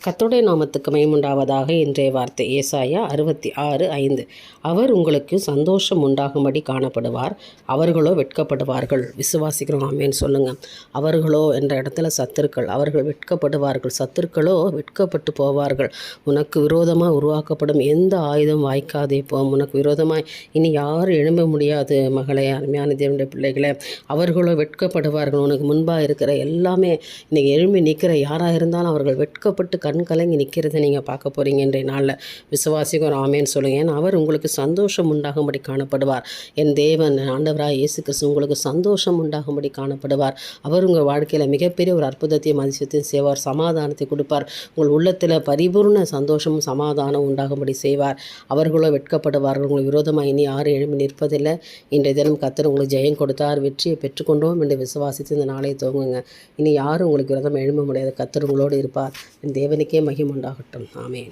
கர்த்தருடைய நாமத்துக்கு மகிமையுண்டாவதாக. இன்றைய வார்த்தை ஏசாயா 66:5. அவர் உங்களுக்கு சந்தோஷம் உண்டாகும்படி காணப்படுவார், அவர்களோ வெட்கப்படுவார்கள். விசுவாசிக்கிறோம், ஆமேன்னு சொல்லுங்கள். அவர்களோ என்ற இடத்துல சத்துருக்கள், அவர்கள் வெட்கப்படுவார்கள், சத்துருக்களோ வெட்கப்பட்டு போவார்கள். உனக்கு விரோதமாக உருவாக்கப்படும் எந்த ஆயுதம் வாய்க்காதே போம். உனக்கு விரோதமாக இனி யாரும் எழும்ப முடியாது. மகளே, அருமையான தேவனுடைய பிள்ளைகளை, அவர்களோ வெட்கப்படுவார்கள். உனக்கு முன்பாக இருக்கிற எல்லாமே இன்றைக்கி எழும்பி நிற்கிற யாராக இருந்தாலும் அவர்கள் வெட்கப்பட்டு கண் கலங்கி நிற்கிறத நீங்கள் பார்க்க போகிறீங்க. இன்றைய நாளில் விசுவாசிக்கு ஒரு ஆமேன்னு சொல்லுங்கள். ஏன்னா அவர் உங்களுக்கு சந்தோஷம் உண்டாகும்படி காணப்படுவார். என் தேவன் ஆண்டவராக இயேசு கிறிஸ்து உங்களுக்கு சந்தோஷம் உண்டாகும்படி காணப்படுவார். அவர் உங்கள் வாழ்க்கையில் மிகப்பெரிய ஒரு அற்புதத்தையும் அதிசயத்தையும் செய்வார். சமாதானத்தை கொடுப்பார். உங்கள் உள்ளத்தில் பரிபூர்ண சந்தோஷமும் சமாதானம் உண்டாகும்படி செய்வார். அவர்களோ வெட்கப்படுவார்கள். உங்களுக்கு விரோதமாக இனி யாரும் எழும்பி நிற்பதில்லை. இன்றைய தினம் கர்த்தர் உங்களுக்கு ஜெயம் கொடுத்தார், வெற்றியை பெற்றுக்கொண்டோம் என்று விசுவாசித்து இந்த நாளை துவங்குங்க. இனி யாரும் உங்களுக்கு விரோதமாக எழும்ப முடியாது. கர்த்தர் உங்களோடு இருப்பார். என் தேவனுக்கே மகிமை உண்டாகட்டும். ஆமேன்.